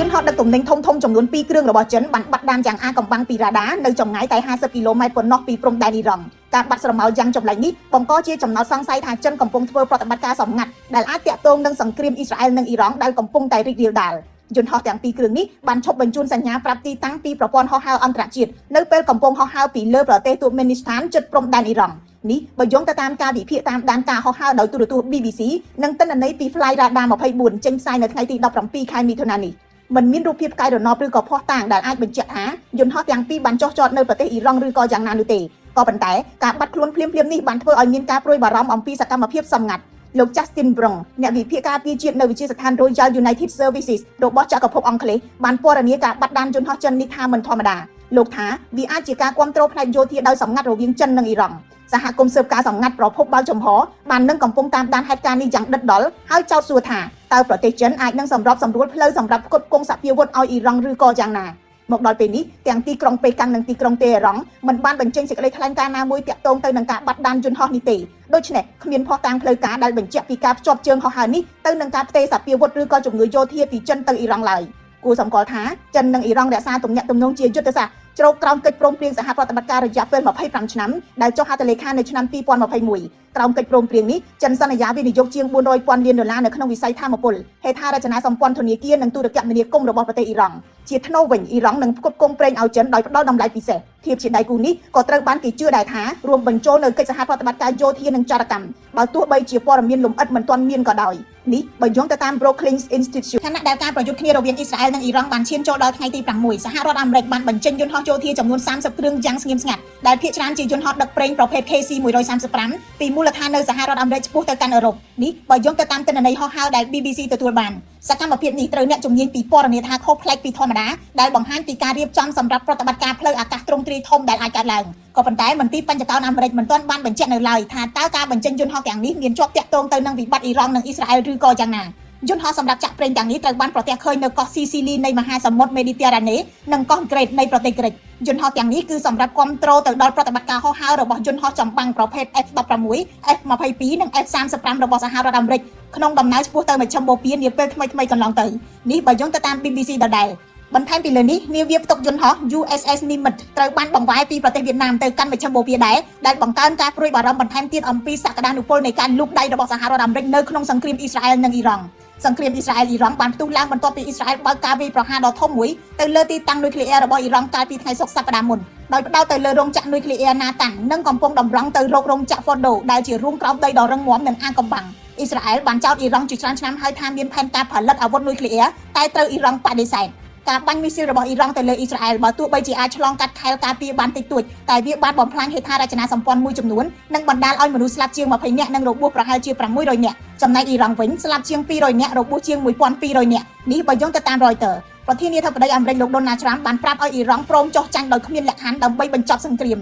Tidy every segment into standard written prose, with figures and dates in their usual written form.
យន្តហោះដឹកទំនិញធំចំនួន2គ្រឿងរបស់ចិនបានបាត់ដានយ៉ាងអាកំបាំងពីរ៉ាដានៅចម្ងាយតែ50គីឡូម៉ែត្រប៉ុណ្ណោះពីព្រំដែនអ៊ីរ៉ង់ការបាត់ស្រមោលយ៉ាងចម្លែកនេះបង្កជាចំណោទសង្ស័យថាចិនកំពុងធ្វើប្រតិបត្តិការសម្ងាត់ដែលអាចទាក់ទងនឹងសង្គ្រាមអ៊ីស្រាអែលនិងអ៊ីរ៉ង់ដែលកំពុងតែរីករាលដាលយន្តហោះទាំងពីរគ្រឿងនេះបានឈប់បញ្ជូនសញ្ញាប្រាប់ទីតាំងពីប្រព័ន្ធហោះហើរអន្តរជាតិនៅពេលកំពុងហោះហើរពីលើប្រទេសទូរមេនីស្ថានជិតព្រំដែនអ៊ីរ៉ង់នេះបើយោងទៅតាមការវិភាគតាមដានការហោះហើរដោយទូរទស្សន៍ BBC និងទិន្នន័យពី Fly Radar 24ចេញផ្សាយនៅថ្ងៃទី17ខែមិថុនានេះមិនមានរូបភាពផ្កាយរណបឬក៏ភស្តុតាងដែលអាចបញ្ជាក់ថាយន្តហោះទាំងពីរបានចុះចតនៅប្រទេសអ៊ីរ៉ង់ឬក៏យ៉ាងណានោះទេក៏ប៉ុន្តែការបាត់ខ្លួនភ្លាមៗនេះបានធ្វើឲ្យមានការព្រួយបារម្ភអំពីសកម្មភាពសម្ងាត់លោក Justin Brung អ្នកវិភាគការពារជាតិនៅវិទ្យាស្ថាន Royal United Services របស់ចក្រភពអង់គ្លេសបានពណ៌នាការបាត់ដានយន្តហោះចិននេះថាមិនធម្មតាលោកថាវាអាចជាការគ្រប់គ្រងផ្នែកយោធាដោយសម្ងាត់រវាងចិននិងអ៊ីរ៉ង់សហគមន៍ស៊ើបការសម្ងាត់ប្រភពបើកចំហបាននឹងកំពុងតាមដានហេតុការណ៍នេះយ៉ាងដិតដល់ហើយចោទសួរថាតើប្រទេសចិនអាចនឹងសម្របសម្រួលផ្លូវសម្រាប់ផ្គត់ផ្គង់សព្វាវុធឲ្យអ៊ីរ៉ង់ឬក៏យ៉ាងណាមកដល់ពេលនេះទាំងទីក្រុងប៉េកាំងនិងទីក្រុងតេហេរ៉ង់មិនបានបញ្ចេញសេចក្តីថ្លែងការណ៍ណាមួយទាក់ទងទៅនឹងការបាត់ដានយន្តហោះនេះទេដូច្នេះគ្មានភស្តុតាងផ្លូវការដែលបញ្ជាក់ពីការភ្ជាប់ជើងហោះហើរនេះទៅនឹងការផ្ទេរសព្វាវុធឬក៏ជំនួយយោធាពីចិនទៅអ៊ីរ៉ង់ឡើយគួរសម្គាល់ថាចិននិងអ៊ីរ៉ង់រក្សាទំនាក់ទំនងជាយុទ្ធសាស្ត្រជ្រោកក្រោមកិច្ចព្រមព្រៀងសហប្រតិបត្តិការរយៈពេល25ឆ្នាំដែលចុះហត្ថលេខានៅឆ្នាំ2021ក្រោមកិច្ចព្រមព្រៀងនេះចិនសន្យាវិនិយោគជាង$400,000 លាននៅក្នុងវិស័យថាមពលហេដ្ឋារចនាសម្ព័ន្ធធនាគារនិងទូរគមនាគមន៍របស់ប្រទេសអ៊ីរ៉ង់ជាថ្នូរវិញអ៊ីរ៉ង់នឹងផ្គត់ផ្គង់ប្រេងឲ្យចិនដោយផ្ដល់តម្លៃពិសេសធៀបជាដៃគូនេះក៏ត្រូវបានគេជឿដែរថារួមបញ្ចូលនៅកិច្ចសហប្រតិបត្តិការយោធានិងចរកម្មបើទោះបីជាព័ត៌មានលម្អិតមិនទាន់មានក៏ដោយនេះបើយោងទៅតាម Brookings Institute ខណៈដែលការប្រយុទ្ធគ្នារវាងអ៊ីស្រាអែលនិងអ៊ីរ៉ង់បានឈានចូលដល់ថ្ងៃទី6សហរដ្ឋអាមេរិកបានបញ្ចេញយន្តហោះយោធាចំនួន30គ្រឿងយ៉ាងស្ងៀមស្ងាត់ដែលភាគច្រើនជាយន្តហោះដឹកប្រេងប្រភេទ KC-135 ពីមូលដ្ឋាននៅសហរដ្ឋអាមេរិកឆ្ពោះទៅកាន់អឺរ៉ុបនេះបើយោងទៅតាមទិន្នន័យហោះហើរដែល BBC ទទួលបានសកម្មភាពនេះត្រូវអ្នកជំនាញពីពណ៌នាថាខុសប្លែកពីធម្មតាដែលបង្ហាញពីការរៀបចំសម្រាប់ប្រតិបត្តិការផ្លូវអាកាសទ្រង់ទ្រាយធំដែលអាចកើតឡើងក៏ប៉ុន្តែមន្ទីរបញ្ចកោណអាមេរិកមិនទាន់បានបញ្ជាក់នៅឡើយថាតើការបញ្ចេញយន្តហោះទាំងនេះមានជាប់ទាក់ទងទៅនឹងវិបត្តិអ៊ីរ៉ង់និងអ៊ីស្រាអែលឬក៏យ៉ាងណាយន្តហោះសម្រាប់ចាក់ប្រេងទាំងនេះត្រូវបានប្រទះឃើញនៅកោះស៊ីស៊ីលីនៃមហាសមុទ្រមេឌីទែរ៉ាណេនិងកោះក្រេតនៃប្រទេសក្រិកយន្តហោះទាំងនេះគឺសម្រាប់គ្រប់គ្រងទៅដល់ប្រតិបត្តិការហោះហើររបស់យន្តហោះចម្បាំងប្រភេទ F-16, F-22 និង F-35 របស់សហរដ្ឋអាមេរិកក្នុងដំណើរឆ្ពោះទៅមជ្ឈមបូព៌ានាពេលថ្មីៗកន្លងទៅនេះបើយោងទៅតាម BBC ដដែលបន្ថែមពីលើនេះនាវាផ្ទុកយន្តហោះ USS Nimitz ត្រូវបានបង្វែរពីប្រទេសវៀតណាមទៅកាន់មជ្ឈមបូព៌ាដែរដែលបង្កើនការព្រួយបារម្ភបន្ថែមទៀតអំពីសក្តានុពលនៃការលូកដៃរបស់សហរដ្ឋអាមេរិកនៅក្នុងសង្គ្រាមអ៊ីស្រាអែលនិងអ៊ីរ៉ង់សង្គ្រាមអ៊ីស្រាអែលអ៊ីរ៉ង់បានផ្ទុះឡើងបន្ទាប់ពីអ៊ីស្រាអែលបើកការវាយប្រហារដ៏ធំមួយទៅលើទីតាំងនុយក្លេអ៊ែររបស់អ៊ីរ៉ង់កាលពីថ្ងៃសុក្រសប្តាហ៍មុនដោយផ្ដោតទៅលើរោងចក្រនុយក្លេអ៊ែរ Natanz និងកំពុងតម្រង់ទៅរករោងចក្រ Fordo ដែលជារួមក្រោមដីដ៏រឹងមាំនិងអាថ៌កំបាំងអ៊ីស្រាអែលបានចោទអ៊ីរ៉ង់ជាច្រើនឆ្នាំហើយថាមានផែនការផលិតអាវុធនុយក្លេអ៊ែរតែត្រូវអ៊ីរ៉ង់បដិសេធការបាញ់មីស៊ីលរបស់អ៊ីរ៉ង់ទៅលើអ៊ីស្រាអែលបើទោះបីជាអាចឆ្លងកាត់ខែលការពារបានតិចតួចតែវាបានបំផ្លាញហេដ្ឋារចនាសម្ព័ន្ធមួយចំនួននិងបណ្ដាលឲ្យមនុស្សស្លាប់ជាង20នាក់និងរបួសប្រហែលជា600នាក់ចំណែកអ៊ីរ៉ង់វិញស្លាប់ជាង200នាក់របួសជាង1200នាក់នេះបើយោងទៅតាម Reuters ប្រធានាធិបតីអាមេរិកលោក Donald Trump បានប្រាប់ឲ្យអ៊ីរ៉ង់ព្រមចុះចាញ់ដោយគ្មានលក្ខខណ្ឌដើម្បីបញ្ចប់សង្គ្រាម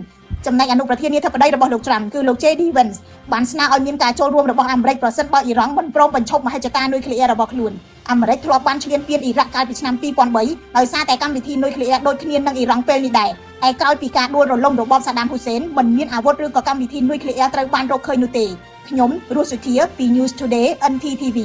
ចំណែកអនុប្រធានាធិបតីរបស់លោក Trump គឺលោក JD Vance បានស្នើឲ្យមានការចូលរួមរបស់អាមេរិកប្រសិនបើអ៊ីរ៉ង់មិនព្រមបញ្ឈប់មហិច្ឆតានុយក្លេអ៊ែររបស់ខ្លួនអាមេរិកធ្លាប់បានឈ្លានពានអ៊ីរ៉ាក់កាលពីឆ្នាំ2003ដោយសារតែកម្មវិធីនុយក្លេអ៊ែរដូចគ្នានឹងអ៊ីរ៉ង់ពេលនេះដែរឯក្រោយពីការដួលរលំរបបសាដាមហ៊ូសេនមិនមានអាវុធឬក៏កម្មវិធីនុយក្លេអ៊ែរត្រូវបានរកឃើញនោះទេខ្ញុំរស់សុធាពី News Today NTTV